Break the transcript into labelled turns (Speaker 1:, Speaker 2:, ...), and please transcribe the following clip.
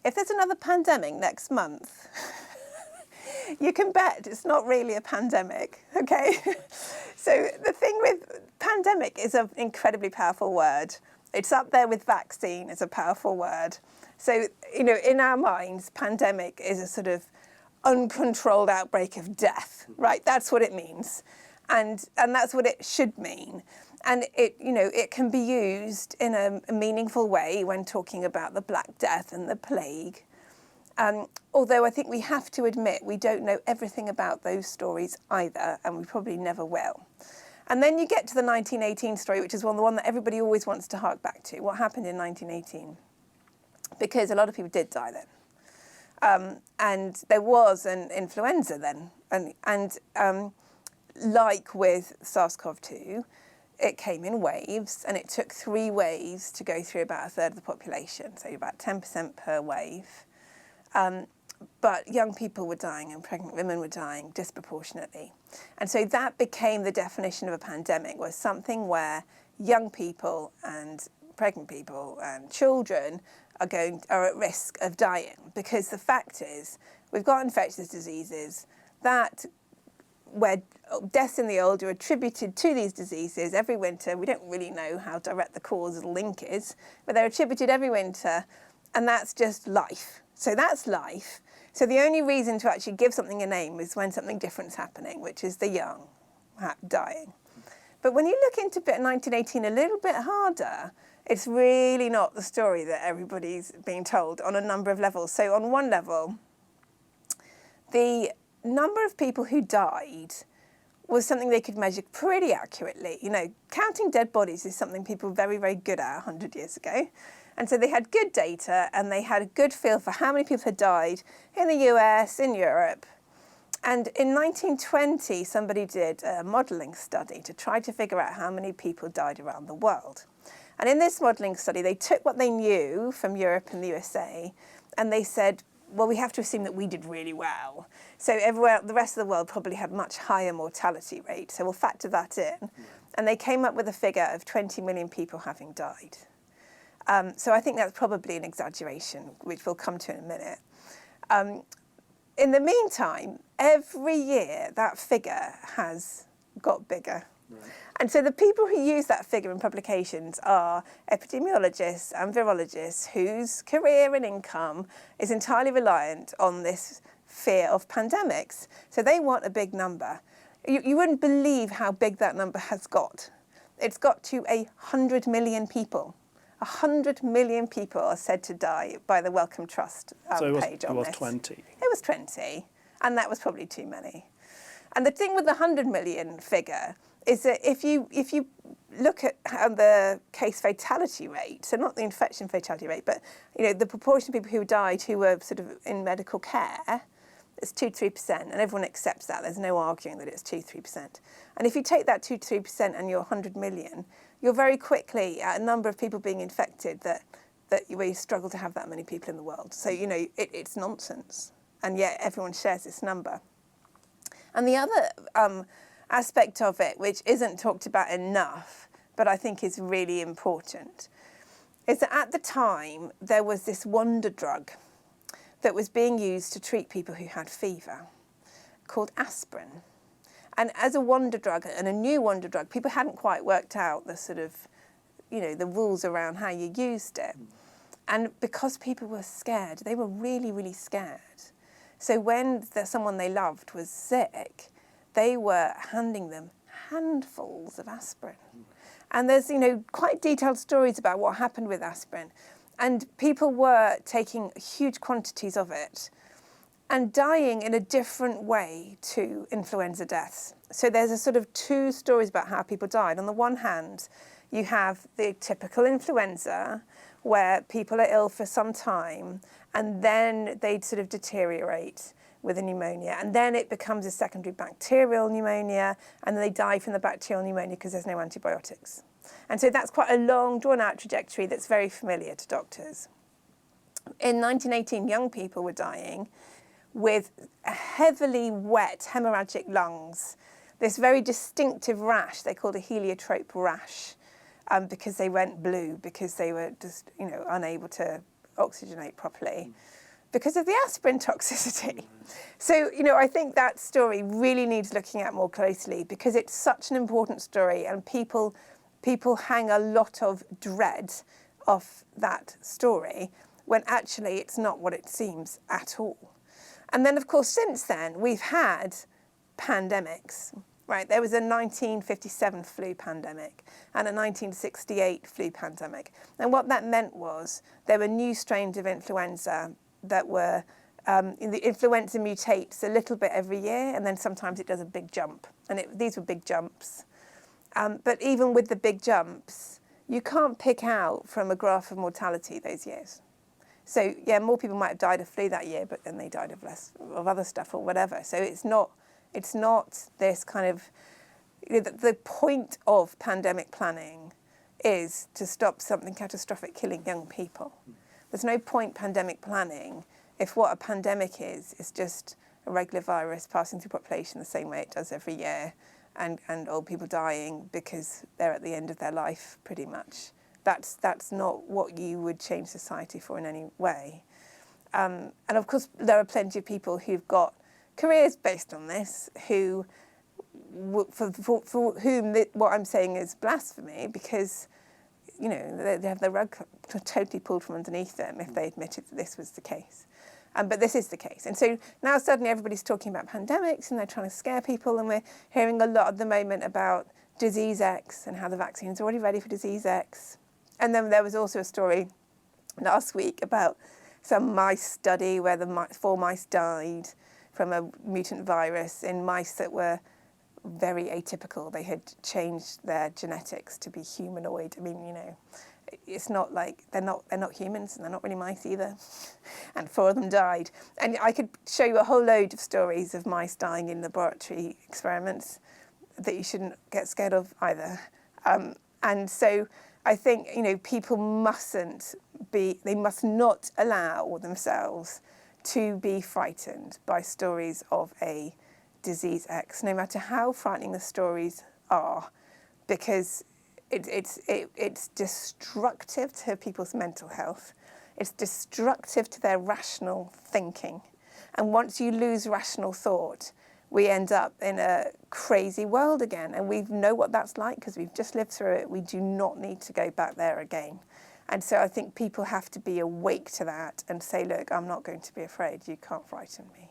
Speaker 1: if there's another pandemic next month, you can bet it's not really a pandemic, okay? So the thing with pandemic is an incredibly powerful word. It's up there with vaccine as a powerful word. So, in our minds, pandemic is a sort of uncontrolled outbreak of death, right? That's what it means. And that's what it should mean. And it can be used in a meaningful way when talking about the Black Death and the plague. Although I think we have to admit we don't know everything about those stories either, and we probably never will. And then you get to the 1918 story, which is the one that everybody always wants to hark back to. What happened in 1918? Because a lot of people did die then. And there was an influenza then. And like with SARS-CoV-2, it came in waves, and it took 3 waves to go through about a third of the population, so about 10% per wave. But young people were dying and pregnant women were dying disproportionately. And so that became the definition of a pandemic, was something where young people and pregnant people and children are at risk of dying. Because the fact is, we've got infectious diseases where deaths in the old are attributed to these diseases every winter. We don't really know how direct the causal link is, but they're attributed every winter, and that's just life. So that's life. So the only reason to actually give something a name is when something different's happening, which is the young dying. But when you look into 1918 a little bit harder, it's really not the story that everybody's being told on a number of levels. So on one level, the number of people who died was something they could measure pretty accurately. Counting dead bodies is something people were very, very good at 100 years ago. And so they had good data, and they had a good feel for how many people had died in the US, in Europe. And in 1920, somebody did a modelling study to try to figure out how many people died around the world. And in this modelling study, they took what they knew from Europe and the USA, and they said, well, we have to assume that we did really well. So everywhere, the rest of the world probably had much higher mortality rate. So we'll factor that in. And they came up with a figure of 20 million people having died. So I think that's probably an exaggeration, which we'll come to in a minute. In the meantime, every year that figure has got bigger. Right. And so the people who use that figure in publications are epidemiologists and virologists whose career and income is entirely reliant on this fear of pandemics. So they want a big number. You wouldn't believe how big that number has got. It's got to 100 million people. 100 million people are said to die by the Wellcome Trust page on this.
Speaker 2: It was 20.
Speaker 1: It was 20, and that was probably too many. And the thing with the 100 million figure is that if you look at the case fatality rate, so not the infection fatality rate, but the proportion of people who died who were sort of in medical care, it's 2-3%, and everyone accepts that. There's no arguing that it's 2-3%. And if you take that 2-3% and you're 100 million, you're very quickly at a number of people being infected that where you struggle to have that many people in the world. So, it's nonsense. And yet everyone shares this number. And the other aspect of it, which isn't talked about enough, but I think is really important, is that at the time there was this wonder drug that was being used to treat people who had fever called aspirin. And as a wonder drug, and a new wonder drug, people hadn't quite worked out the sort of, the rules around how you used it. And because people were scared, they were really, really scared. So when someone they loved was sick, they were handing them handfuls of aspirin. And there's, quite detailed stories about what happened with aspirin. And people were taking huge quantities of it and dying in a different way to influenza deaths. So there's a sort of 2 stories about how people died. On the one hand, you have the typical influenza, where people are ill for some time, and then they sort of deteriorate with a pneumonia. And then it becomes a secondary bacterial pneumonia, and then they die from the bacterial pneumonia because there's no antibiotics. And so that's quite a long, drawn-out trajectory that's very familiar to doctors. In 1918, young people were dying with heavily wet hemorrhagic lungs, this very distinctive rash they called a heliotrope rash, because they went blue, because they were just unable to oxygenate properly because of the aspirin toxicity. So, I think that story really needs looking at more closely because it's such an important story, and people hang a lot of dread off that story when actually it's not what it seems at all. And then, of course, since then, we've had pandemics, right? There was a 1957 flu pandemic and a 1968 flu pandemic. And what that meant was there were new strains of influenza that were, the influenza mutates a little bit every year, and then sometimes it does a big jump. And these were big jumps. But even with the big jumps, you can't pick out from a graph of mortality those years. So yeah, more people might have died of flu that year, but then they died of less of other stuff or whatever. So it's not this kind of, the point of pandemic planning is to stop something catastrophic killing young people. There's no point pandemic planning if what a pandemic is just a regular virus passing through population the same way it does every year, and old people dying because they're at the end of their life pretty much. That's not what you would change society for in any way. And of course, there are plenty of people who've got careers based on this, for whom what I'm saying is blasphemy, because they have the rug totally pulled from underneath them if they admitted that this was the case. But this is the case. And so now suddenly everybody's talking about pandemics and they're trying to scare people, and we're hearing a lot at the moment about disease X and how the vaccine's already ready for disease X. And then there was also a story last week about some mice study where the 4 mice died from a mutant virus in mice that were very atypical. They had changed their genetics to be humanoid. I mean, it's not like they're not humans, and they're not really mice either. And 4 of them died. And I could show you a whole load of stories of mice dying in laboratory experiments that you shouldn't get scared of either. And so I think, people must not allow themselves to be frightened by stories of a disease X, no matter how frightening the stories are, because it's destructive to people's mental health. It's destructive to their rational thinking. And once you lose rational thought, we end up in a crazy world again. And we know what that's like because we've just lived through it. We do not need to go back there again. And so I think people have to be awake to that and say, look, I'm not going to be afraid. You can't frighten me.